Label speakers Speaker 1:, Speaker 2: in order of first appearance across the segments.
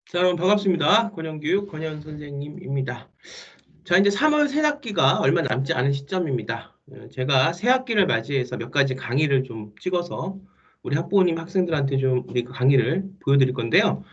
Speaker 1: 자, 여러분 반갑습니다. 권영교육 권영 선생님입니다. 자, 이제 3월 새 학기가 얼마 남지 않은 시점입니다. 제가 새 학기를 맞이해서 몇 가지 강의를 좀 찍어서 우리 학부모님 학생들한테 좀 우리 그 강의를 보여드릴 건데요.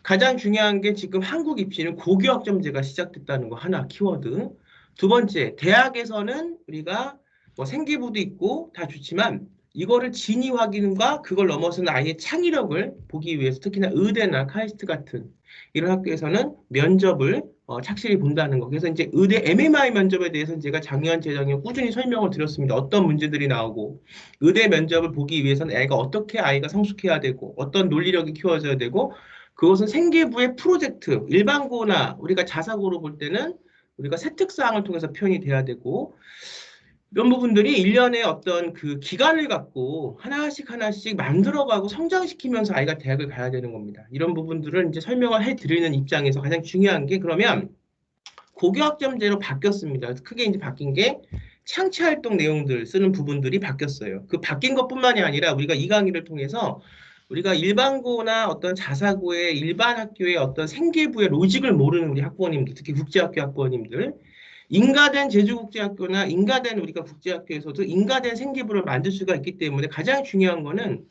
Speaker 1: 가장 중요한 게 지금 한국 입시는 고교학점제가 시작됐다는 거 하나 키워드. 두 번째, 대학에서는 우리가 뭐 생기부도 있고 다 좋지만 이거를 진위 확인과 그걸 넘어서는 아이의 창의력을 보기 위해서 특히나 의대나 카이스트 같은 이런 학교에서는 면접을 착실히 본다는 거. 그래서 이제 의대 MMI 면접에 대해서는 제가 작년, 재작년 꾸준히 설명을 드렸습니다. 어떤 문제들이 나오고 의대 면접을 보기 위해서는 애가 어떻게 아이가 성숙해야 되고 어떤 논리력이 키워져야 되고 그것은 생계부의 프로젝트, 일반고나 우리가 자사고로 볼 때는 우리가 세특사항을 통해서 표현이 돼야 되고 이런 부분들이 일련의 어떤 그 기간을 갖고 하나씩 하나씩 만들어가고 성장시키면서 아이가 대학을 가야 되는 겁니다. 이런 부분들을 이제 설명을 해드리는 입장에서 가장 중요한 게 그러면 고교학점제로 바뀌었습니다. 그래서 크게 이제 바뀐 게 창체활동 내용들 쓰는 부분들이 바뀌었어요. 그 바뀐 것뿐만이 아니라 우리가 이 강의를 통해서 우리가 일반고나 어떤 자사고의 일반 학교의 어떤 생계부의 로직을 모르는 우리 학부모님들, 특히 국제학교 학부모님들, 인가된 제주국제학교나 인가된 우리가 국제학교에서도 인가된 생계부를 만들 수가 있기 때문에 가장 중요한 거는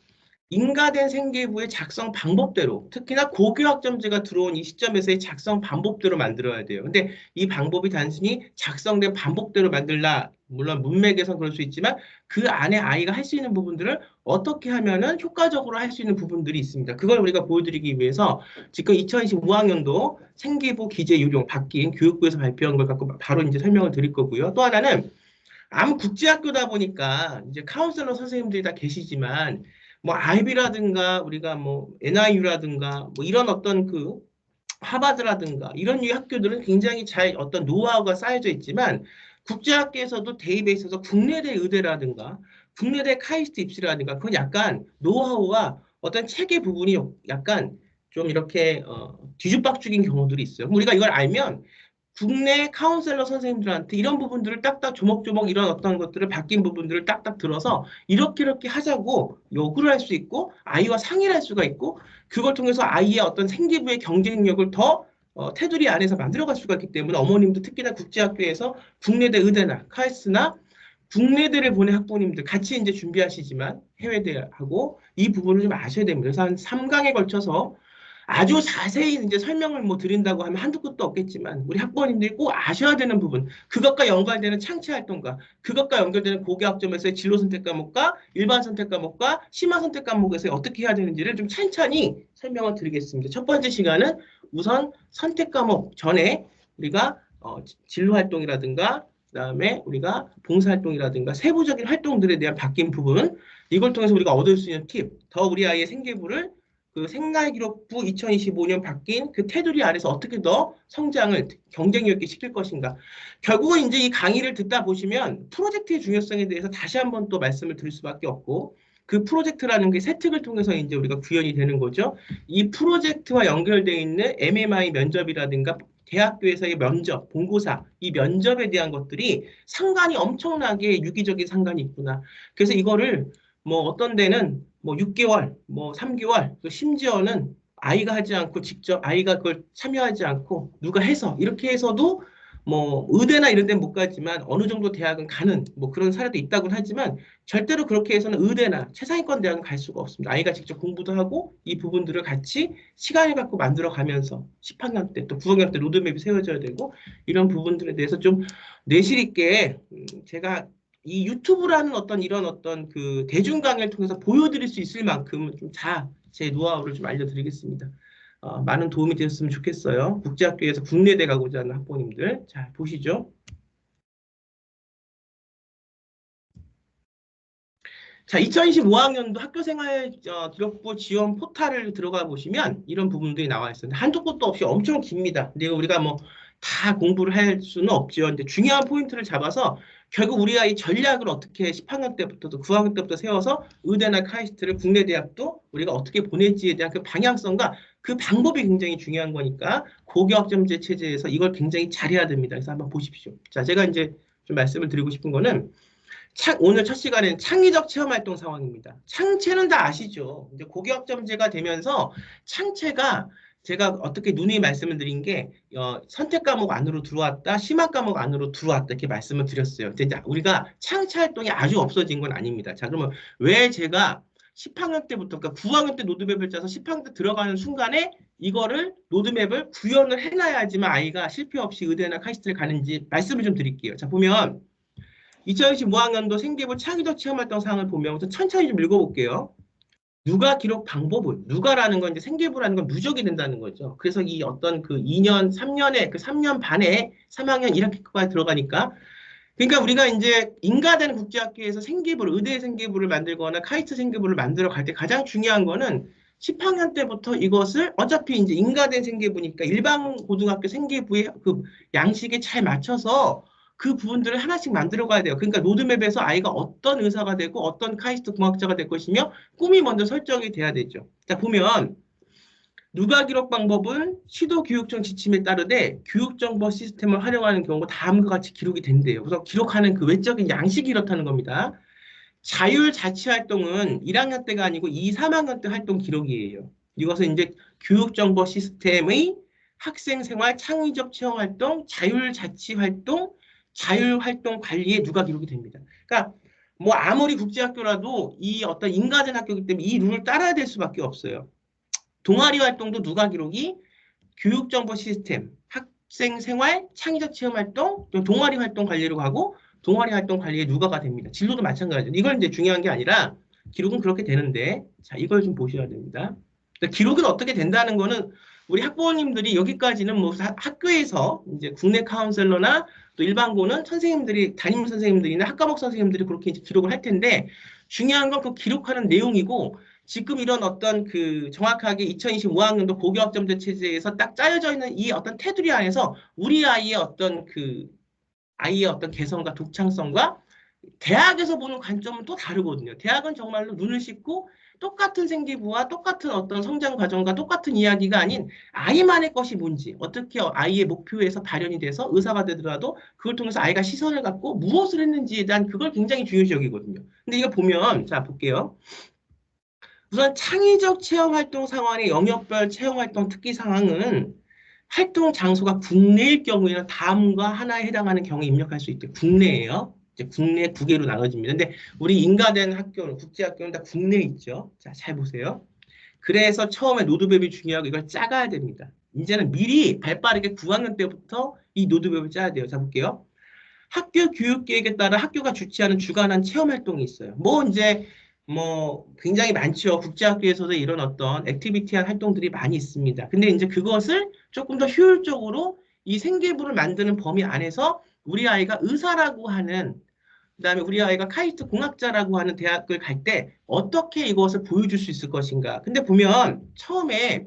Speaker 1: 인가된 생계부의 작성 방법대로 특히나 고교학점제가 들어온 이 시점에서의 작성 방법대로 만들어야 돼요. 근데 이 방법이 단순히 작성된 방법대로 만들라 물론 문맥에서 그럴 수 있지만 그 안에 아이가 할 수 있는 부분들을 어떻게 하면은 효과적으로 할 수 있는 부분들이 있습니다. 그걸 우리가 보여드리기 위해서 지금 2025학년도 생계부 기재 요령 바뀐 교육부에서 발표한 걸 갖고 바로 이제 설명을 드릴 거고요. 또 하나는 아무 국제학교다 보니까 이제 카운셀러 선생님들이 다 계시지만 뭐 아이비라든가 우리가 뭐 NIU라든가 뭐 이런 어떤 그 하버드라든가 이런 류 학교들은 굉장히 잘 어떤 노하우가 쌓여져 있지만 국제학교에서도 대입에 있어서 국내대 의대라든가 국내대 카이스트 입시라든가 그건 약간 노하우와 어떤 체계 부분이 약간 좀 이렇게 뒤죽박죽인 경우들이 있어요. 우리가 이걸 알면 국내 카운셀러 선생님들한테 이런 부분들을 딱딱 조목조목 이런 어떤 것들을 바뀐 부분들을 딱딱 들어서 이렇게 하자고 요구를 할 수 있고 아이와 상의를 할 수가 있고 그걸 통해서 아이의 어떤 생기부의 경쟁력을 더 테두리 안에서 만들어갈 수가 있기 때문에 어머님도 특히나 국제학교에서 국내대 의대나 카이스트나 국내대를 보낸 학부모님들 같이 이제 준비하시지만 해외대하고 이 부분을 좀 아셔야 됩니다. 그래서 한 3강에 걸쳐서 아주 자세히 이제 설명을 뭐 드린다고 하면 한두 끝도 없겠지만 우리 학부모님들이 꼭 아셔야 되는 부분 그것과 연관되는 창체 활동과 그것과 연결되는 고교학점에서의 진로 선택 과목과 일반 선택 과목과 심화 선택 과목에서 어떻게 해야 되는지를 좀 찬찬히 설명을 드리겠습니다. 첫 번째 시간은 우선 선택 과목 전에 우리가 진로 활동이라든가 그다음에 우리가 봉사활동이라든가 세부적인 활동들에 대한 바뀐 부분 이걸 통해서 우리가 얻을 수 있는 팁, 더 우리 아이의 생계부를 그 생활기록부 2025년 바뀐 그 테두리 아래서 어떻게 더 성장을 경쟁력 있게 시킬 것인가. 결국은 이제 이 강의를 듣다 보시면 프로젝트의 중요성에 대해서 다시 한번 또 말씀을 드릴 수밖에 없고 그 프로젝트라는 게 세특을 통해서 이제 우리가 구현이 되는 거죠. 이 프로젝트와 연결되어 있는 MMI 면접이라든가 대학교에서의 면접, 본고사, 이 면접에 대한 것들이 상관이 엄청나게 유기적인 상관이 있구나. 그래서 이거를 뭐 어떤 데는 뭐 6개월, 뭐 3개월, 심지어는 아이가 하지 않고 직접 아이가 그걸 참여하지 않고 누가 해서 이렇게 해서도 뭐 의대나 이런 데는 못 가지만 어느 정도 대학은 가는 뭐 그런 사례도 있다고는 하지만 절대로 그렇게 해서는 의대나 최상위권 대학은 갈 수가 없습니다. 아이가 직접 공부도 하고 이 부분들을 같이 시간을 갖고 만들어 가면서 10학년 때 또 9학년 때 로드맵이 세워져야 되고 이런 부분들에 대해서 좀 내실 있게 제가 이 유튜브라는 어떤 이런 어떤 그 대중 강의를 통해서 보여드릴 수 있을 만큼 좀 제 노하우를 좀 알려드리겠습니다. 많은 도움이 되었으면 좋겠어요. 국제학교에서 국내대 가고자 하는 학부모님들. 자, 보시죠. 자, 2025학년도 학교생활 기록부 지원 포탈을 들어가 보시면 이런 부분들이 나와 있어요. 한두 곳도 없이 엄청 깁니다. 근데 우리가 뭐 다 공부를 할 수는 없죠. 근데 중요한 포인트를 잡아서 결국 우리 아이 전략을 어떻게 10학년 때부터도 9학년 때부터 세워서 의대나 카이스트를 국내 대학도 우리가 어떻게 보낼지에 대한 그 방향성과 그 방법이 굉장히 중요한 거니까 고교학점제 체제에서 이걸 굉장히 잘해야 됩니다. 그래서 한번 보십시오. 자, 제가 이제 좀 말씀을 드리고 싶은 거는 오늘 첫 시간에는 창의적 체험활동 상황입니다. 창체는 다 아시죠? 이제 고교학점제가 되면서 창체가 제가 어떻게 누누이 말씀을 드린 게 선택 과목 안으로 들어왔다, 심화 과목 안으로 들어왔다 이렇게 말씀을 드렸어요. 근데 우리가 창체 활동이 아주 없어진 건 아닙니다. 자, 그러면 왜 제가 10학년 때부터, 그러니까 9학년 때 로드맵을 짜서 10학년 때 들어가는 순간에 이거를 로드맵을 구현을 해놔야지만 아이가 실패 없이 의대나 카이스트를 가는지 말씀을 좀 드릴게요. 자, 보면 2025학년도 생계부 창의적 체험활동 사항을 보면 우선 천천히 좀 읽어볼게요. 누가 기록 방법은, 누가라는 건 이제 생계부라는 건 누적이 된다는 거죠. 그래서 이 어떤 그 2년, 3년에 그 3년 반에 3학년 1학기까지 들어가니까, 그러니까 우리가 이제 인가된 국제학교에서 생계부를, 의대 생계부를 만들거나 카이스트 생계부를 만들어 갈 때 가장 중요한 거는 10학년 때부터 이것을 어차피 이제 인가된 생계부니까 일반 고등학교 생계부의 그 양식에 잘 맞춰서 그 부분들을 하나씩 만들어 가야 돼요. 그러니까 로드맵에서 아이가 어떤 의사가 되고 어떤 카이스트 공학자가 될 것이며 꿈이 먼저 설정이 돼야 되죠. 자, 보면 누가 기록 방법은 시도교육청 지침에 따르되 교육정보 시스템을 활용하는 경우가 다음과 같이 기록이 된대요. 그래서 기록하는 그 외적인 양식이 이렇다는 겁니다. 자율자치활동은 1학년 때가 아니고 2, 3학년 때 활동 기록이에요. 이것은 이제 교육정보 시스템의 학생생활 창의적 체험활동, 자율자치활동, 자율활동 관리에 누가 기록이 됩니다. 그러니까 뭐 아무리 국제학교라도 이 어떤 인가된 학교이기 때문에 이 룰을 따라야 될 수밖에 없어요. 동아리 활동도 누가 기록이 교육정보 시스템, 학생생활, 창의적 체험활동, 동아리 활동 관리로 가고 동아리 활동 관리에 누가가 됩니다. 진로도 마찬가지죠. 이걸 이제 중요한 게 아니라 기록은 그렇게 되는데 자 이걸 좀 보셔야 됩니다. 그러니까 기록은 어떻게 된다는 거는 우리 학부모님들이 여기까지는 뭐 학교에서 이제 국내 카운셀러나 또 일반고는 선생님들이 담임 선생님들이나 학과목 선생님들이 그렇게 이제 기록을 할 텐데 중요한 건 그 기록하는 내용이고 지금 이런 어떤 그 정확하게 2025학년도 고교학점제 체제에서 딱 짜여져 있는 이 어떤 테두리 안에서 우리 아이의 어떤 그 아이의 어떤 개성과 독창성과 대학에서 보는 관점은 또 다르거든요. 대학은 정말로 눈을 씻고 똑같은 생기부와 똑같은 어떤 성장 과정과 똑같은 이야기가 아닌 아이만의 것이 뭔지, 어떻게 아이의 목표에서 발현이 돼서 의사가 되더라도 그걸 통해서 아이가 시선을 갖고 무엇을 했는지에 대한 그걸 굉장히 중요시 여기거든요. 근데 이거 보면, 자, 볼게요. 우선 창의적 체험활동 상황의 영역별 체험활동 특기 상황은 활동 장소가 국내일 경우에는 다음과 하나에 해당하는 경우에 입력할 수 있대요. 국내예요. 이제 국내 두 개로 나눠집니다. 근데 우리 인가된 학교는 국제학교는 다 국내에 있죠. 자, 잘 보세요. 그래서 처음에 로드맵이 중요하고 이걸 짜가야 됩니다. 이제는 미리 발빠르게 9학년 때부터 이 로드맵을 짜야 돼요. 자, 볼게요. 학교 교육 계획에 따라 학교가 주최하는 주관한 체험 활동이 있어요. 뭐 이제 뭐 굉장히 많죠. 국제학교에서도 이런 어떤 액티비티한 활동들이 많이 있습니다. 근데 이제 그것을 조금 더 효율적으로 이 생계부를 만드는 범위 안에서 우리 아이가 의사라고 하는 그다음에 우리 아이가 카이스트 공학자라고 하는 대학을 갈 때 어떻게 이것을 보여줄 수 있을 것인가. 근데 보면 처음에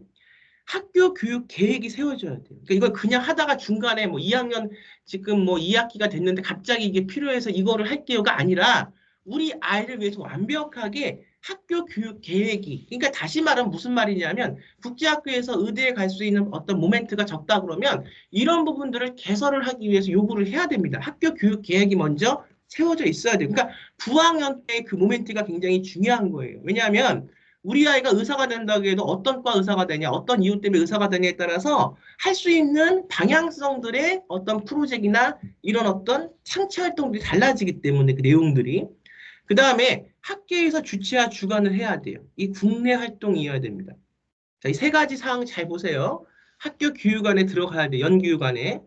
Speaker 1: 학교 교육 계획이 세워져야 돼요. 그러니까 이걸 그냥 하다가 중간에 뭐 2학년 지금 뭐 2학기가 됐는데 갑자기 이게 필요해서 이거를 할게요가 아니라 우리 아이를 위해서 완벽하게 학교 교육 계획이 그러니까 다시 말하면 무슨 말이냐면 국제학교에서 의대에 갈 수 있는 어떤 모멘트가 적다 그러면 이런 부분들을 개선을 하기 위해서 요구를 해야 됩니다. 학교 교육 계획이 먼저 세워져 있어야 돼요. 그러니까 9학년 때 그 모멘트가 굉장히 중요한 거예요. 왜냐하면 우리 아이가 의사가 된다고 해도 어떤 과 의사가 되냐, 어떤 이유 때문에 의사가 되냐에 따라서 할 수 있는 방향성들의 어떤 프로젝트나 이런 어떤 창체 활동들이 달라지기 때문에 그 내용들이. 그 다음에 학교에서 주최와 주관을 해야 돼요. 이 국내 활동이어야 됩니다. 자, 이 세 가지 사항 잘 보세요. 학교 교육안에 들어가야 돼요. 연교육안에.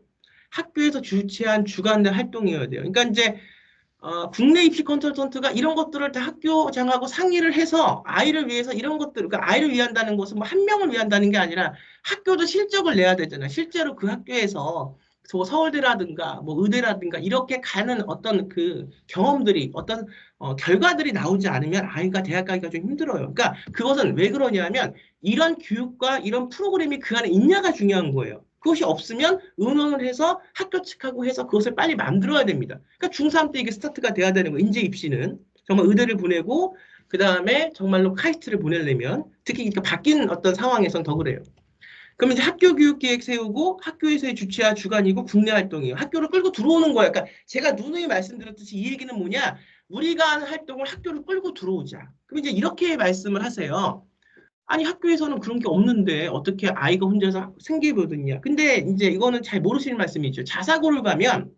Speaker 1: 학교에서 주최한 주관된 활동이어야 돼요. 그러니까 이제 국내 입시 컨설턴트가 이런 것들을 다 학교장하고 상의를 해서 아이를 위해서 이런 것들, 그러니까 아이를 위한다는 것은 뭐 한 명을 위한다는 게 아니라 학교도 실적을 내야 되잖아요. 실제로 그 학교에서 서울대라든가 뭐 의대라든가 이렇게 가는 어떤 그 경험들이 어떤 결과들이 나오지 않으면 아이가 대학 가기가 좀 힘들어요. 그러니까 그것은 왜 그러냐면 이런 교육과 이런 프로그램이 그 안에 있냐가 중요한 거예요. 그것이 없으면 의논을 해서 학교 측하고 해서 그것을 빨리 만들어야 됩니다. 그러니까 중3 때 이게 스타트가 돼야 되는 거예요. 인재 입시는. 정말 의대를 보내고 그 다음에 정말로 카이스트를 보내려면 특히 그러니까 바뀐 어떤 상황에선 더 그래요. 그럼 이제 학교 교육 계획 세우고 학교에서의 주체와 주관이고 국내 활동이에요. 학교를 끌고 들어오는 거예요. 그러니까 제가 누누이 말씀드렸듯이 이 얘기는 뭐냐? 우리가 하는 활동을 학교를 끌고 들어오자. 그럼 이제 이렇게 말씀을 하세요. 아니 학교에서는 그런 게 없는데 어떻게 아이가 혼자서 생계부였냐. 근데 이제 이거는 잘 모르시는 말씀이죠. 자사고를 가면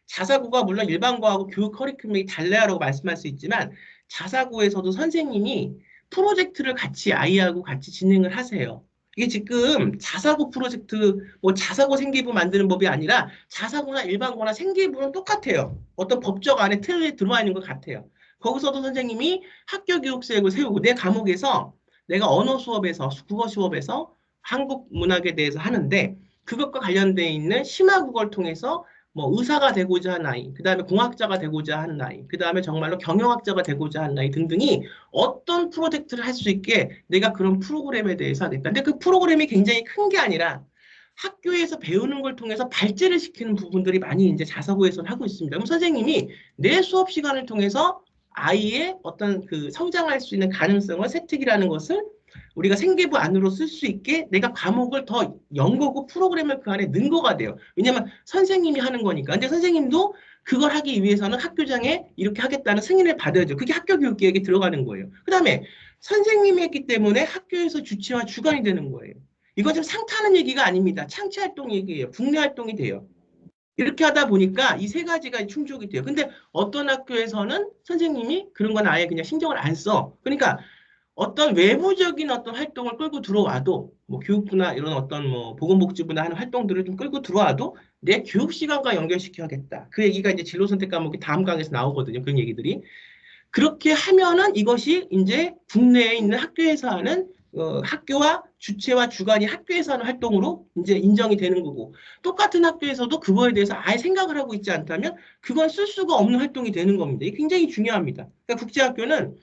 Speaker 1: 자사고가 물론 일반고하고 교육 커리큘럼이 달라요라고 말씀할 수 있지만 자사고에서도 선생님이 프로젝트를 같이 아이하고 같이 진행을 하세요. 이게 지금 자사고 프로젝트, 뭐 자사고 생계부 만드는 법이 아니라 자사고나 일반고나 생계부는 똑같아요. 어떤 법적 안에 틀에 들어와 있는 것 같아요. 거기서도 선생님이 학교 교육 계획을 세우고 내 과목에서 내가 언어 수업에서 국어 수업에서 한국 문학에 대해서 하는데 그것과 관련되어 있는 심화 국어를 통해서 뭐 의사가 되고자 하는 아이, 그 다음에 공학자가 되고자 하는 아이, 그 다음에 정말로 경영학자가 되고자 하는 아이 등등이 어떤 프로젝트를 할 수 있게 내가 그런 프로그램에 대해서 하겠다. 근데 그 프로그램이 굉장히 큰 게 아니라 학교에서 배우는 걸 통해서 발제를 시키는 부분들이 많이 이제 자사고에서는 하고 있습니다. 그럼 선생님이 내 수업 시간을 통해서 아이의 어떤 그 성장할 수 있는 가능성을 세특이라는 것을 우리가 생계부 안으로 쓸 수 있게 내가 과목을 더 연구고 프로그램을 그 안에 넣은 거가 돼요. 왜냐면 선생님이 하는 거니까. 근데 선생님도 그걸 하기 위해서는 학교장에 이렇게 하겠다는 승인을 받아야죠. 그게 학교 교육 계획에 들어가는 거예요. 그 다음에 선생님이 했기 때문에 학교에서 주체와 주관이 되는 거예요. 이거 좀 상타는 얘기가 아닙니다. 창치 활동 얘기예요. 국내 활동이 돼요. 이렇게 하다 보니까 이 세 가지가 충족이 돼요. 근데 어떤 학교에서는 선생님이 그런 건 아예 그냥 신경을 안 써. 그러니까 어떤 외부적인 어떤 활동을 끌고 들어와도 뭐 교육부나 이런 어떤 뭐 보건복지부나 하는 활동들을 좀 끌고 들어와도 내 교육 시간과 연결시켜야겠다. 그 얘기가 이제 진로 선택 과목이 다음 강에서 나오거든요. 그런 얘기들이. 그렇게 하면은 이것이 이제 국내에 있는 학교에서 하는 학교와 주체와 주관이 학교에서 하는 활동으로 이제 인정이 되는 거고 똑같은 학교에서도 그거에 대해서 아예 생각을 하고 있지 않다면 그건 쓸 수가 없는 활동이 되는 겁니다. 이게 굉장히 중요합니다. 그러니까 국제학교는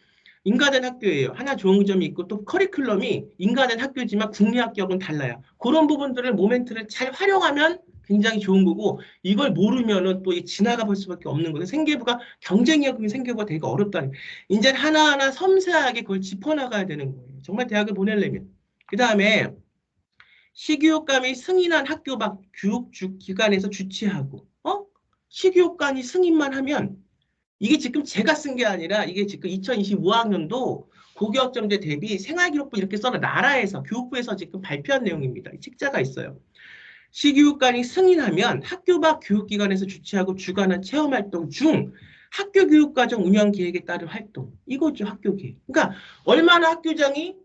Speaker 1: 인가된 학교예요. 하나 좋은 점이 있고 또 커리큘럼이 인가된 학교지만 국내 학교하고는 달라요. 그런 부분들을 모멘트를 잘 활용하면 굉장히 좋은 거고 이걸 모르면은 또 지나가 볼 수밖에 없는 거예요. 생계부가 경쟁력이 생계부가 되게 어렵다는 거예요. 이제 하나하나 섬세하게 그걸 짚어나가야 되는 거예요. 정말 대학을 보내려면. 그 다음에 시교육감이 승인한 학교 밖 교육기관에서 주최하고 시교육감이 승인만 하면 이게 지금 제가 쓴 게 아니라 이게 지금 2025학년도 고교학점제 대비 생활기록부 이렇게 써라 나라에서 교육부에서 지금 발표한 내용입니다. 이 책자가 있어요. 시교육관이 승인하면 학교 밖 교육기관에서 주최하고 주관한 체험활동 중 학교 교육과정 운영 계획에 따른 활동 이거죠 학교 계획. 그러니까 얼마나 학교장이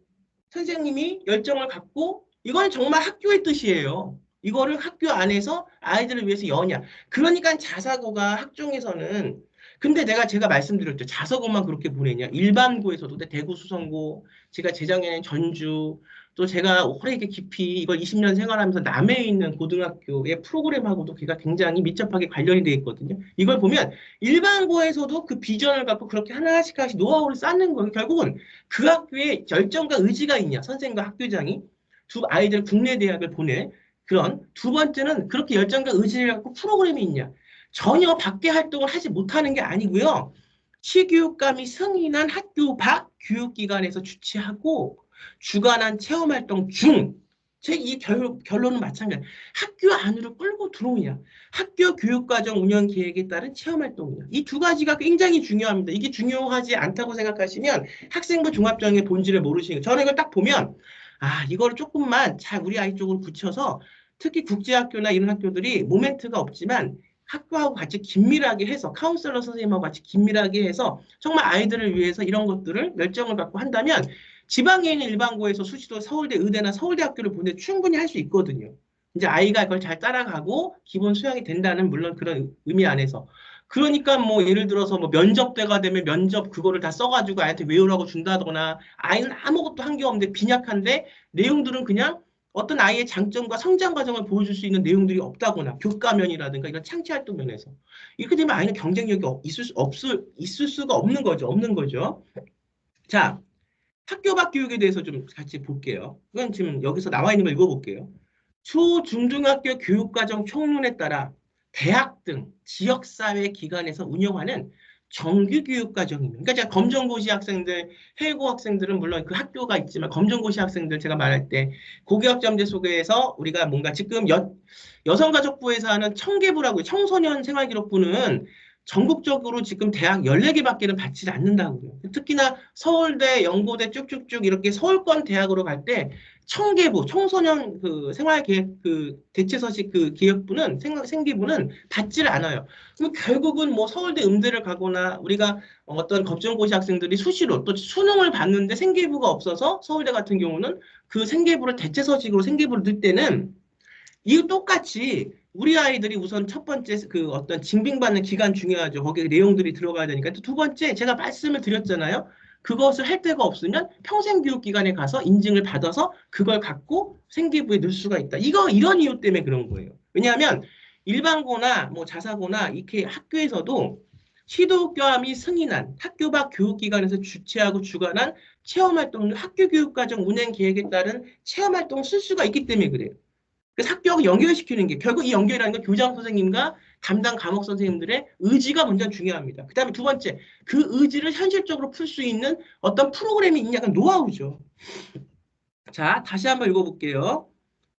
Speaker 1: 선생님이 열정을 갖고 이건 정말 학교의 뜻이에요. 이거를 학교 안에서 아이들을 위해서 여냐. 그러니까 자사고가 학종에서는 근데 제가 말씀드렸죠. 자사고만 그렇게 보내냐. 일반고에서도 대구 수성고, 제가 재작년에 전주, 또 제가 오래 깊이 이걸 20년 생활하면서 남해에 있는 고등학교의 프로그램하고도 걔가 굉장히 밀접하게 관련이 되어 있거든요. 이걸 보면 일반고에서도 그 비전을 갖고 그렇게 하나씩 노하우를 쌓는 거예요. 결국은 그 학교에 열정과 의지가 있냐. 선생님과 학교장이 두 아이들 국내 대학을 보내. 그런 두 번째는 그렇게 열정과 의지를 갖고 프로그램이 있냐. 전혀 밖에 활동을 하지 못하는 게 아니고요. 시교육감이 승인한 학교 밖 교육기관에서 주최하고 주관한 체험활동 중, 제 이 결론은 마찬가지. 학교 안으로 끌고 들어오냐. 학교 교육과정 운영 계획에 따른 체험활동이냐. 이 두 가지가 굉장히 중요합니다. 이게 중요하지 않다고 생각하시면 학생부 종합정의 본질을 모르시는 거예요. 저는 이걸 딱 보면 이거를 조금만 잘 우리 아이 쪽으로 붙여서 특히 국제학교나 이런 학교들이 모멘트가 없지만 학교하고 같이 긴밀하게 해서 카운셀러 선생님하고 같이 긴밀하게 해서 정말 아이들을 위해서 이런 것들을 열정을 갖고 한다면 지방에 있는 일반고에서 수시로 서울대 의대나 서울대학교를 보내 충분히 할 수 있거든요. 이제 아이가 그걸 잘 따라가고 기본 수양이 된다는 물론 그런 의미 안에서. 그러니까 뭐 예를 들어서 뭐 면접 때가 되면 면접 그거를 다 써가지고 아이한테 외우라고 준다거나 아이는 아무것도 한 게 없는데 빈약한데 내용들은 그냥 어떤 아이의 장점과 성장 과정을 보여줄 수 있는 내용들이 없다거나 교과면이라든가 이런 창치 활동 면에서 이렇게 되면 아이는 경쟁력이 있을 수가 없는 거죠. 없는 거죠. 자, 학교 밖 교육에 대해서 좀 같이 볼게요. 이건 지금 여기서 나와 있는 걸 읽어볼게요. 초, 중등학교 교육과정 총론에 따라 대학 등 지역사회 기관에서 운영하는 정규교육과정입니다. 그러니까 제가 검정고시 학생들, 해고 학생들은 물론 그 학교가 있지만 검정고시 학생들 제가 말할 때 고교학점제 속에서 우리가 뭔가 지금 여성가족부에서 하는 청계부라고 청소년 생활기록부는 전국적으로 지금 대학 14개밖에는 받지 않는다고요. 특히나 서울대, 연고대 쭉쭉쭉 이렇게 서울권 대학으로 갈 때 청계부, 청소년 그 생활계획 그 대체서식 그 기획부는 생기부는 받지를 않아요. 그럼 결국은 뭐 서울대 음대를 가거나 우리가 어떤 검정고시 학생들이 수시로 또 수능을 봤는데 생계부가 없어서 서울대 같은 경우는 그 생계부를 대체서식으로 생계부를 넣을 때는 이거 똑같이 우리 아이들이 우선 첫 번째 그 어떤 징빙받는 기간 중요하죠. 거기에 내용들이 들어가야 되니까. 또 두 번째 제가 말씀을 드렸잖아요. 그것을 할 데가 없으면 평생교육기관에 가서 인증을 받아서 그걸 갖고 생계부에 넣을 수가 있다. 이런 이유 때문에 그런 거예요. 왜냐하면 일반고나 뭐 자사고나 이렇게 학교에서도 시도교감이 승인한 학교 밖 교육기관에서 주최하고 주관한 체험활동, 학교교육과정 운행 계획에 따른 체험활동을 쓸 수가 있기 때문에 그래요. 그래서 학교하고 연결시키는 게 결국 이 연결이라는 건 교장 선생님과 담당 과목 선생님들의 의지가 먼저 중요합니다. 그다음에 두 번째, 그 의지를 현실적으로 풀 수 있는 어떤 프로그램이 있냐가 노하우죠. 자, 다시 한번 읽어볼게요.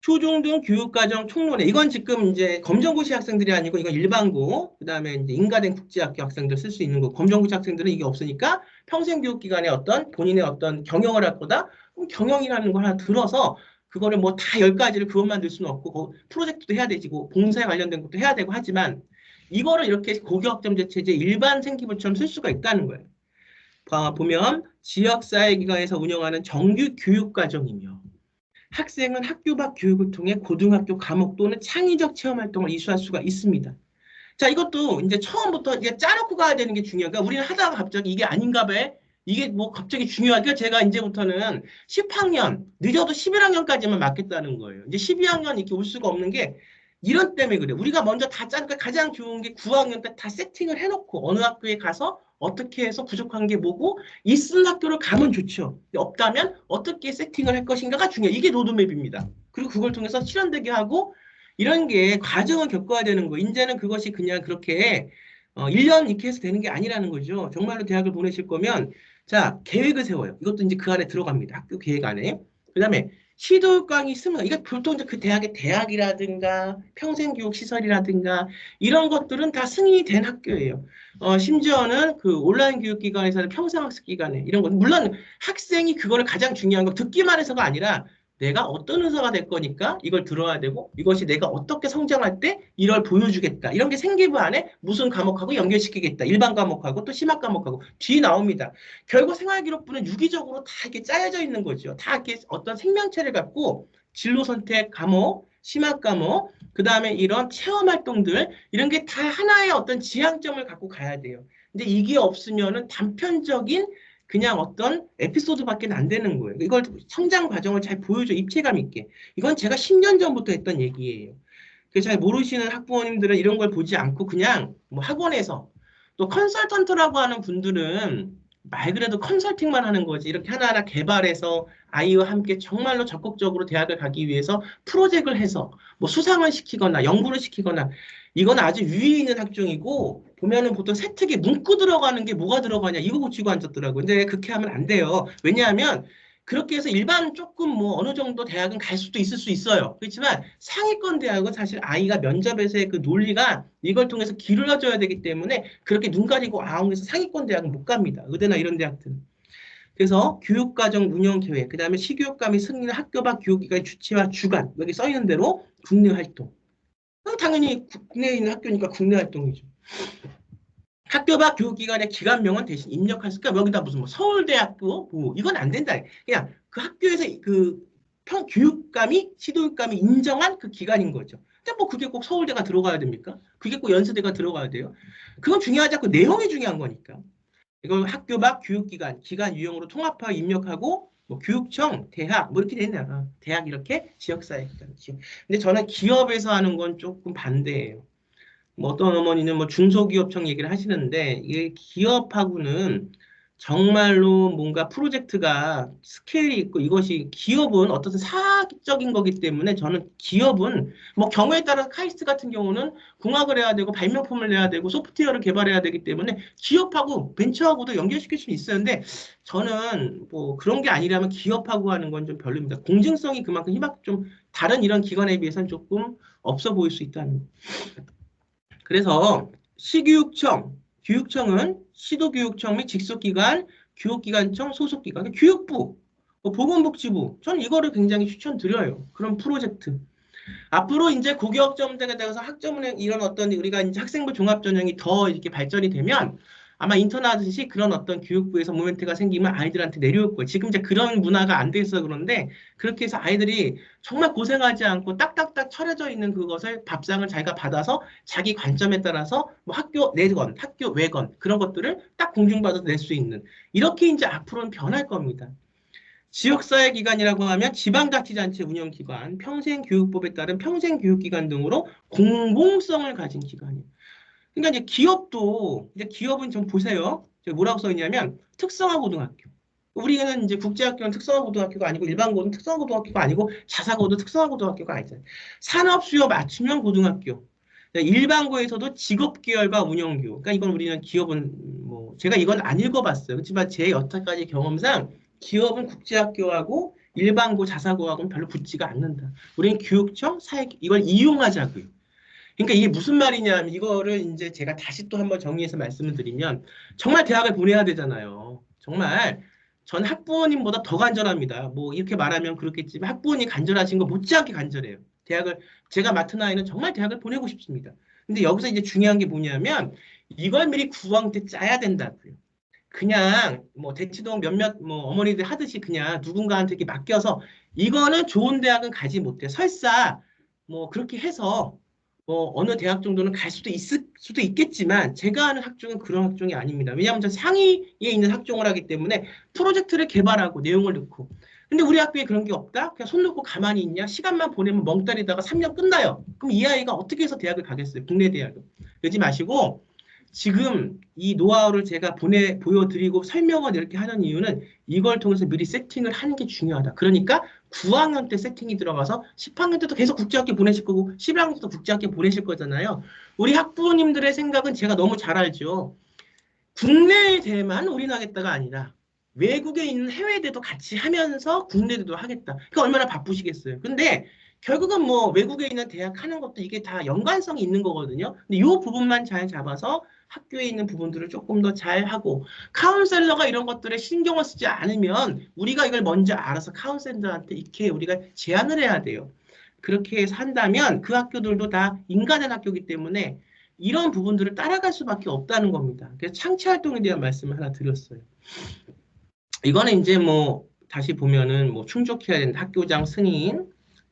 Speaker 1: 초중등 교육과정 총론회. 이건 지금 이제 검정고시 학생들이 아니고 이건 일반고, 그다음에 이제 인가된 국제학교 학생들 쓸 수 있는 거. 검정고시 학생들은 이게 없으니까 평생교육기관에 어떤 본인의 어떤 경영을 할 거다. 그럼 경영이라는 걸 하나 들어서 그거를 뭐 다 10가지를 그것만 들 수는 없고 프로젝트도 해야 되고 봉사에 관련된 것도 해야 되고 하지만 이거를 이렇게 고교학점제 체제 일반 생기부처럼 쓸 수가 있다는 거예요. 보면 지역사회기관에서 운영하는 정규 교육과정이며 학생은 학교 밖 교육을 통해 고등학교 과목 또는 창의적 체험 활동을 이수할 수가 있습니다. 자, 이것도 이제 처음부터 이제 짜놓고 가야 되는 게 중요해요. 그러니까 우리는 하다가 갑자기 이게 아닌가 봐. 이게 뭐 갑자기 중요하니까 제가 이제부터는 10학년, 늦어도 11학년까지만 맡겠다는 거예요. 이제 12학년 이렇게 올 수가 없는 게 이런 때문에 그래요. 우리가 먼저 다 짜니까 가장 좋은 게 9학년 때 다 세팅을 해놓고 어느 학교에 가서 어떻게 해서 부족한 게 뭐고 있는 학교를 가면 좋죠. 없다면 어떻게 세팅을 할 것인가가 중요해요. 이게 로드맵입니다. 그리고 그걸 통해서 실현되게 하고 이런 게 과정을 겪어야 되는 거. 이제는 그것이 그냥 그렇게 1년 이렇게 해서 되는 게 아니라는 거죠. 정말로 대학을 보내실 거면 자, 계획을 세워요. 이것도 이제 그 안에 들어갑니다. 학교 계획 안에. 그다음에 시도육강이 있으면 이게 보통 이제 그 대학의 대학이라든가 평생교육시설이라든가 이런 것들은 다 승인이 된 학교예요. 심지어는 그 온라인 교육기관에서는 평생학습기관에 이런 건 물론 학생이 그거를 가장 중요한 거 듣기만 해서가 아니라 내가 어떤 의사가 될 거니까 이걸 들어야 되고 이것이 내가 어떻게 성장할 때 이걸 보여주겠다. 이런 게 생기부 안에 무슨 과목하고 연결시키겠다. 일반 과목하고 또 심학 과목하고 뒤에 나옵니다. 결국 생활기록부는 유기적으로 다 이렇게 짜여져 있는 거죠. 다 이렇게 어떤 생명체를 갖고 진로 선택 과목, 심학 과목, 그 다음에 이런 체험 활동들 이런 게 다 하나의 어떤 지향점을 갖고 가야 돼요. 근데 이게 없으면은 단편적인 그냥 어떤 에피소드밖에 안 되는 거예요. 이걸 성장 과정을 잘 보여줘 입체감 있게. 이건 제가 10년 전부터 했던 얘기예요. 그래서 잘 모르시는 학부모님들은 이런 걸 보지 않고 그냥 뭐 학원에서 또 컨설턴트라고 하는 분들은 말 그래도 컨설팅만 하는 거지. 이렇게 하나하나 개발해서 아이와 함께 정말로 적극적으로 대학을 가기 위해서 프로젝트를 해서 뭐 수상을 시키거나 연구를 시키거나 이건 아주 유의 있는 학종이고 보면은 보통 세특에 문구 들어가는 게 뭐가 들어가냐 이거 고치고 앉았더라고요. 근데 그렇게 하면 안 돼요. 왜냐하면 그렇게 해서 일반 조금 뭐 어느 정도 대학은 갈 수도 있을 수 있어요. 그렇지만 상위권 대학은 사실 아이가 면접에서의 그 논리가 이걸 통해서 길러져야 되기 때문에 그렇게 눈 가리고 아웅해서 상위권 대학은 못 갑니다. 의대나 이런 대학들은. 그래서 교육과정 운영 계획, 그다음에 시교육감이 승인한 학교 밖 교육기관 주체와 주관 여기 써 있는 대로 국내 활동. 당연히 국내에 있는 학교니까 국내 활동이죠. 학교 밖 교육기관의 기관명은 대신 입력할 수 있을까? 여기다 무슨 뭐 서울대학교 뭐 이건 안 된다. 그냥 그 학교에서 그 교육감이 시도육감이 인정한 그 기관인 거죠. 근데 뭐 그게 꼭 서울대가 들어가야 됩니까? 그게 꼭 연세대가 들어가야 돼요? 그건 중요하지 않고 내용이 중요한 거니까. 이걸 학교 밖 교육기관, 기관 유형으로 통합하고 입력하고 뭐 교육청, 대학 뭐 이렇게 되냐. 대학 이렇게 지역사회기관. 근데 저는 기업에서 하는 건 조금 반대예요. 뭐 어떤 어머니는 뭐 중소기업청 얘기를 하시는데 이게 기업하고는 정말로 뭔가 프로젝트가 스케일이 있고 이것이 기업은 어떤 사학적인 거기 때문에 저는 기업은 뭐 경우에 따라 카이스트 같은 경우는 공학을 해야 되고 발명품을 내야 되고 소프트웨어를 개발해야 되기 때문에 기업하고 벤처하고도 연결시킬 수 있어요. 근데 저는 뭐 그런 게 아니라면 기업하고 하는 건 좀 별로입니다. 공정성이 그만큼 좀 다른 이런 기관에 비해서는 조금 없어 보일 수 있다는 거. 그래서 시교육청 교육청은 시도교육청 및 직속기관, 교육기관청 소속기관, 그러니까 교육부, 보건복지부. 저는 이거를 굉장히 추천드려요. 그런 프로젝트. 앞으로 이제 고교학점제가 되어서 학점은행 이런 어떤 우리가 이제 학생부 종합전형이 더 이렇게 발전이 되면 아마 인터넷이 그런 어떤 교육부에서 모멘트가 생기면 아이들한테 내려올 거예요. 지금 이제 그런 문화가 안 돼 있어 그런데 그렇게 해서 아이들이 정말 고생하지 않고 딱딱딱 차려져 있는 그것을 밥상을 자기가 받아서 자기 관점에 따라서 뭐 학교 내건, 학교 외건 그런 것들을 딱 공중받아서 낼 수 있는 이렇게 이제 앞으로는 변할 겁니다. 지역사회기관이라고 하면 지방자치단체 운영기관, 평생교육법에 따른 평생교육기관 등으로 공공성을 가진 기관이에요. 그러니까 이제 기업도, 이제 기업은 좀 보세요. 뭐라고 써 있냐면 특성화고등학교. 우리는 이제 국제학교는 특성화고등학교가 아니고 일반고는 특성화고등학교가 아니고 자사고도 특성화고등학교가 아니잖아요. 산업수요 맞춤형 고등학교. 일반고에서도 직업계열과 운영교. 그러니까 이건 우리는 기업은 뭐 제가 이건 안 읽어봤어요. 그렇지만 제 여태까지 경험상 기업은 국제학교하고 일반고 자사고하고는 별로 붙지가 않는다. 우리는 교육청, 사회 이걸 이용하자고요. 그러니까 이게 무슨 말이냐면 이거를 이제 제가 다시 또 한번 정리해서 말씀을 드리면 정말 대학을 보내야 되잖아요. 정말 전 학부모님보다 더 간절합니다. 뭐 이렇게 말하면 그렇겠지만 학부모님 간절하신 거 못지않게 간절해요. 대학을 제가 맡은 아이는 정말 대학을 보내고 싶습니다. 근데 여기서 이제 중요한 게 뭐냐면 이걸 미리 구황 때 짜야 된다고요. 그냥 뭐 대치동 몇몇 뭐 어머니들 하듯이 그냥 누군가한테 이렇게 맡겨서 이거는 좋은 대학은 가지 못해. 설사 뭐 그렇게 해서 뭐 어느 대학 정도는 갈 수도 있을 수도 있겠지만 제가 아는 학종은 그런 학종이 아닙니다. 왜냐하면 저 상위에 있는 학종을 하기 때문에 프로젝트를 개발하고 내용을 넣고. 근데 우리 학교에 그런 게 없다? 그냥 손 놓고 가만히 있냐? 시간만 보내면 멍 때리다가 3년 끝나요. 그럼 이 아이가 어떻게 해서 대학을 가겠어요? 국내 대학을. 그러지 마시고 지금 이 노하우를 제가 보여드리고 설명을 이렇게 하는 이유는 이걸 통해서 미리 세팅을 하는 게 중요하다. 그러니까 9학년 때 세팅이 들어가서 10학년 때도 계속 국제학교 보내실 거고 11학년 때도 국제학교 보내실 거잖아요. 우리 학부모님들의 생각은 제가 너무 잘 알죠. 국내대만 올인하겠다가 아니라 외국에 있는 해외대도 같이 하면서 국내대도 하겠다. 그러니까 얼마나 바쁘시겠어요. 근데 결국은 뭐 외국에 있는 대학 하는 것도 이게 다 연관성이 있는 거거든요. 근데 이 부분만 잘 잡아서 학교에 있는 부분들을 조금 더 잘 하고 카운셀러가 이런 것들에 신경을 쓰지 않으면 우리가 이걸 먼저 알아서 카운셀러한테 이렇게 우리가 제안을 해야 돼요. 그렇게 해서 한다면 그 학교들도 다 인간의 학교이기 때문에 이런 부분들을 따라갈 수밖에 없다는 겁니다. 그래서 창체 활동에 대한 말씀을 하나 드렸어요. 이거는 이제 뭐 다시 보면은 뭐 충족해야 되는 학교장 승인,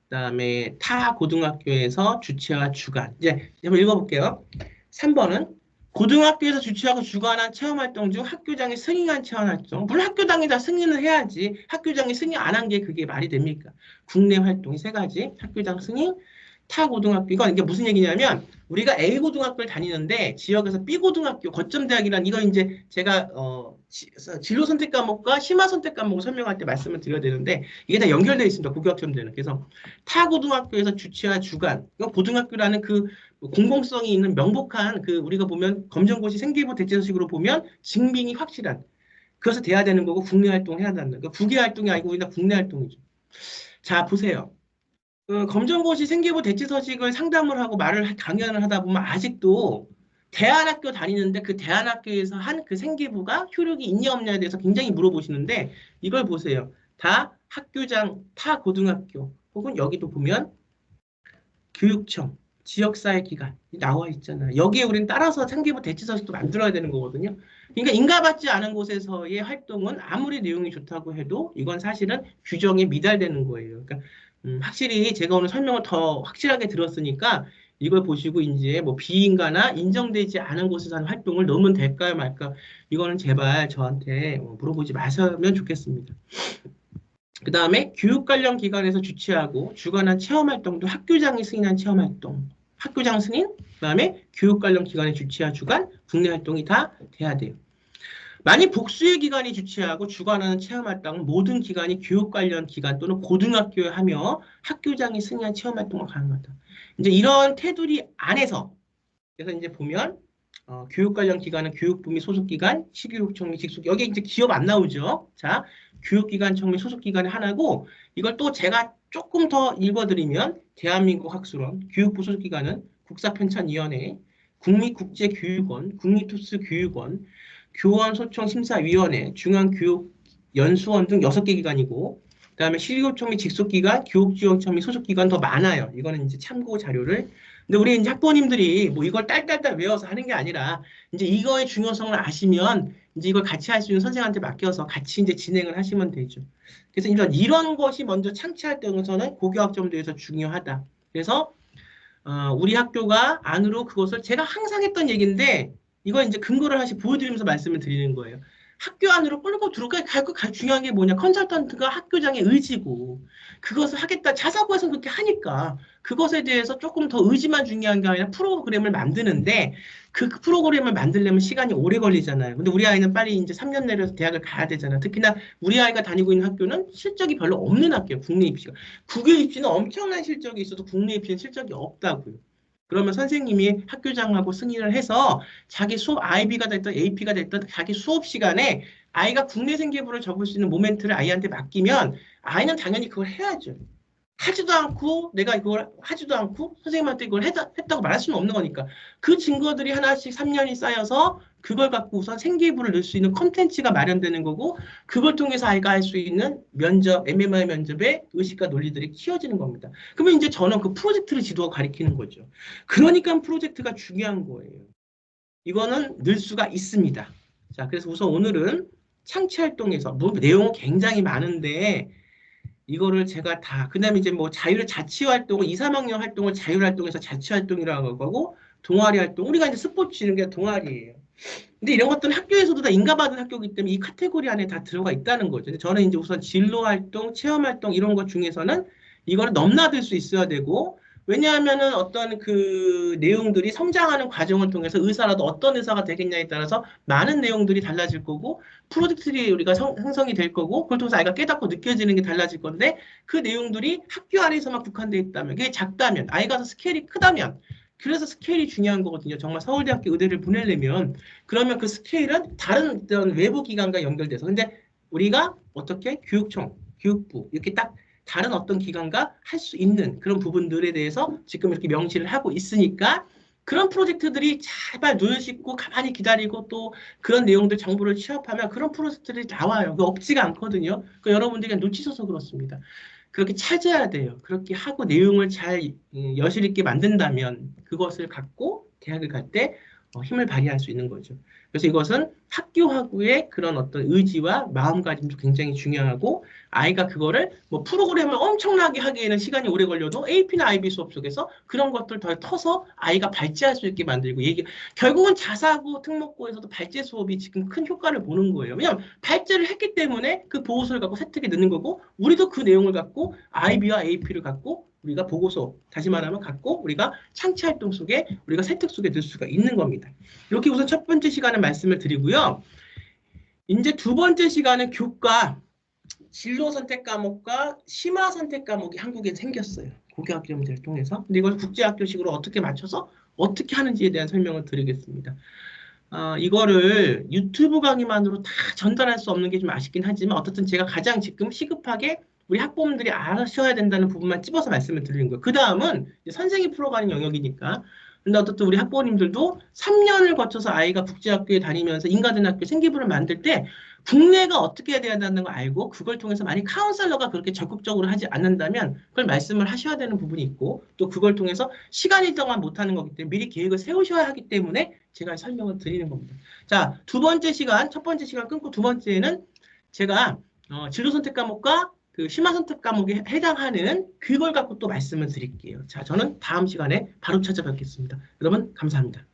Speaker 1: 그다음에 타 고등학교에서 주최와 주관. 이제 한번 읽어볼게요. 3번은 고등학교에서 주최하고 주관한 체험활동 중 학교장이 승인한 체험활동. 물론 학교장이 다 승인을 해야지. 학교장이 승인 안 한 게 그게 말이 됩니까? 국내 활동이 세 가지. 학교장 승인, 타 고등학교. 이게 무슨 얘기냐면 우리가 A 고등학교를 다니는데 지역에서 B 고등학교 거점 대학이란 이거 이제 제가 진로 선택 과목과 심화 선택 과목을 설명할 때 말씀을 드려야 되는데 이게 다 연결되어 있습니다. 고교학점제는. 그래서 타 고등학교에서 주최와 주관. 이거 고등학교라는 그 공공성이 있는 명복한 그 우리가 보면 검정고시 생기부 대체서식으로 보면 증빙이 확실한. 그래서 돼야 되는 거고 국내 활동을 해야 된다. 그러니까 국외 활동이 아니고 우리가 국내 활동이죠. 자 보세요. 그 검정고시 생기부 대체서식을 상담을 하고 강연을 하다 보면 아직도 대안학교 다니는데 그 대안학교에서 한 그 생기부가 효력이 있냐 없냐에 대해서 굉장히 물어보시는데 이걸 보세요. 다 학교장, 타 고등학교 혹은 여기도 보면 교육청, 지역사회기관 나와 있잖아요. 여기에 우리는 따라서 생기부 대체서식도 만들어야 되는 거거든요. 그러니까 인가받지 않은 곳에서의 활동은 아무리 내용이 좋다고 해도 이건 사실은 규정에 미달되는 거예요. 그러니까 확실히 제가 오늘 설명을 더 확실하게 들었으니까 이걸 보시고 이제 뭐 비인가나 인정되지 않은 곳에서 하는 활동을 넣으면 될까요, 말까? 이거는 제발 저한테 물어보지 마시면 좋겠습니다. 그 다음에 교육 관련 기관에서 주최하고 주관한 체험활동도 학교장이 승인한 체험활동, 학교장 승인, 그 다음에 교육 관련 기관에 주최한 주관, 국내 활동이 다 돼야 돼요. 만약 복수의 기관이 주최하고 주관하는 체험활동은 모든 기관이 교육 관련 기관 또는 고등학교에 하며 학교장이 승인한 체험활동을 가능하다. 이제 이런 테두리 안에서 그래서 이제 보면 교육 관련 기관은 교육부 및 소속기관, 시교육청 및 직속 여기 이제 기업 안 나오죠. 자, 교육기관청 및 소속기관의 하나고 이걸 또 제가 조금 더 읽어드리면 대한민국 학술원, 교육부 소속기관은 국사편찬위원회, 국립국제교육원, 국립특수교육원, 교원소통심사위원회, 중앙교육연수원 등 6개 기관이고, 그다음에 실교청 및 직속기관, 교육지원청 및 소속기관 더 많아요. 이거는 이제 참고 자료를. 근데 우리 이제 학부모님들이 뭐 이걸 딸딸딸 외워서 하는 게 아니라 이제 이거의 중요성을 아시면 이제 이걸 같이 할 수 있는 선생님한테 맡겨서 같이 이제 진행을 하시면 되죠. 그래서 이런 것이 먼저 창치할 때에서는 고교학점도에서 중요하다. 그래서 우리 학교가 안으로 그것을 제가 항상 했던 얘기인데 이걸 이제 근거를 하시 보여드리면서 말씀을 드리는 거예요. 학교 안으로 끌고 들어가 중요한 게 뭐냐? 컨설턴트가 학교장의 의지고 그것을 하겠다. 자사고에서 그렇게 하니까 그것에 대해서 조금 더 의지만 중요한 게 아니라 프로그램을 만드는데 그 프로그램을 만들려면 시간이 오래 걸리잖아요. 근데 우리 아이는 빨리 이제 3년 내려서 대학을 가야 되잖아. 특히나 우리 아이가 다니고 있는 학교는 실적이 별로 없는 학교예요. 국내 입시가. 국외 입시는 엄청난 실적이 있어도 국내 입시는 실적이 없다고요. 그러면 선생님이 학교장하고 승인을 해서 자기 수업 IB가 됐든 AP가 됐든 자기 수업 시간에 아이가 국내 생계부를 적을 수 있는 모멘트를 아이한테 맡기면 아이는 당연히 그걸 해야죠. 하지도 않고 내가 이걸 하지도 않고 선생님한테 이걸 했다고 말할 수는 없는 거니까 그 증거들이 하나씩 3년이 쌓여서 그걸 갖고 우선 생계부를 넣을 수 있는 콘텐츠가 마련되는 거고 그걸 통해서 아이가 할 수 있는 면접, MMI 면접의 의식과 논리들이 키워지는 겁니다. 그러면 이제 저는 그 프로젝트를 지도하고 가리키는 거죠. 그러니까 프로젝트가 중요한 거예요. 이거는 늘 수가 있습니다. 자, 그래서 우선 오늘은 창취활동에서 뭐 내용은 굉장히 많은데 이거를 제가 다, 그 다음에 이제 뭐 자치활동을, 2, 3학년 활동을 자율활동에서 자치활동이라고 하고, 동아리 활동, 우리가 이제 스포츠 이런 게 동아리예요. 근데 이런 것들은 학교에서도 다 인가받은 학교이기 때문에 이 카테고리 안에 다 들어가 있다는 거죠. 근데 저는 이제 우선 진로활동, 체험활동 이런 것 중에서는 이거를 넘나들 수 있어야 되고, 왜냐하면은 어떤 그 내용들이 성장하는 과정을 통해서 의사라도 어떤 의사가 되겠냐에 따라서 많은 내용들이 달라질 거고, 프로젝트들이 우리가 형성이 될 거고, 그걸 통해서 아이가 깨닫고 느껴지는 게 달라질 건데, 그 내용들이 학교 안에서만 국한되어 있다면, 그게 작다면, 아이가 스케일이 크다면, 그래서 스케일이 중요한 거거든요. 정말 서울대학교 의대를 보내려면 그러면 그 스케일은 다른 어떤 외부 기관과 연결돼서 근데 우리가 어떻게 교육청, 교육부 이렇게 딱 다른 어떤 기관과 할 수 있는 그런 부분들에 대해서 지금 이렇게 명시를 하고 있으니까 그런 프로젝트들이 제발 눈을 씻고 가만히 기다리고 또 그런 내용들 정보를 취합하면 그런 프로젝트들이 나와요. 그 없지가 않거든요. 그 여러분들이 놓치셔서 그렇습니다. 그렇게 찾아야 돼요. 그렇게 하고 내용을 잘 여실 있게 만든다면 그것을 갖고 대학을 갈 때 힘을 발휘할 수 있는 거죠. 그래서 이것은 학교하고의 그런 어떤 의지와 마음가짐도 굉장히 중요하고 아이가 그거를 뭐 프로그램을 엄청나게 하기에는 시간이 오래 걸려도 AP나 IB 수업 속에서 그런 것들 더 터서 아이가 발제할 수 있게 만들고 결국은 자사고 특목고에서도 발제 수업이 지금 큰 효과를 보는 거예요. 왜냐하면 발제를 했기 때문에 그 보고서를 갖고 세특에 넣는 거고 우리도 그 내용을 갖고 IB와 AP를 갖고 우리가 보고서 다시 말하면 갖고 우리가 창취활동 속에 우리가 세특 속에 넣을 수가 있는 겁니다. 이렇게 우선 첫 번째 시간을 말씀을 드리고요. 이제 두 번째 시간은 교과 진로 선택 과목과 심화 선택 과목이 한국에 생겼어요. 고교학점제를 통해서. 근데 이걸 국제학교식으로 어떻게 맞춰서 어떻게 하는지에 대한 설명을 드리겠습니다. 이거를 유튜브 강의만으로 다 전달할 수 없는 게 좀 아쉽긴 하지만 어떻든 제가 가장 지금 시급하게 우리 학부모님들이 아셔야 된다는 부분만 찝어서 말씀을 드리는 거예요. 그 다음은 선생이 풀어가는 영역이니까. 근데 어떻든 우리 학부모님들도 3년을 거쳐서 아이가 국제학교에 다니면서 인가den학교 생기부를 만들 때 국내가 어떻게 해야 된다는 걸 알고 그걸 통해서 만약 카운셀러가 그렇게 적극적으로 하지 않는다면 그걸 말씀을 하셔야 되는 부분이 있고 또 그걸 통해서 시간이 동안 못하는 거기 때문에 미리 계획을 세우셔야 하기 때문에 제가 설명을 드리는 겁니다. 자, 두 번째 시간, 첫 번째 시간 끊고 두 번째는 제가 진로 선택 과목과 그 심화 선택 과목에 해당하는 그걸 갖고 또 말씀을 드릴게요. 자, 저는 다음 시간에 바로 찾아뵙겠습니다. 여러분, 감사합니다.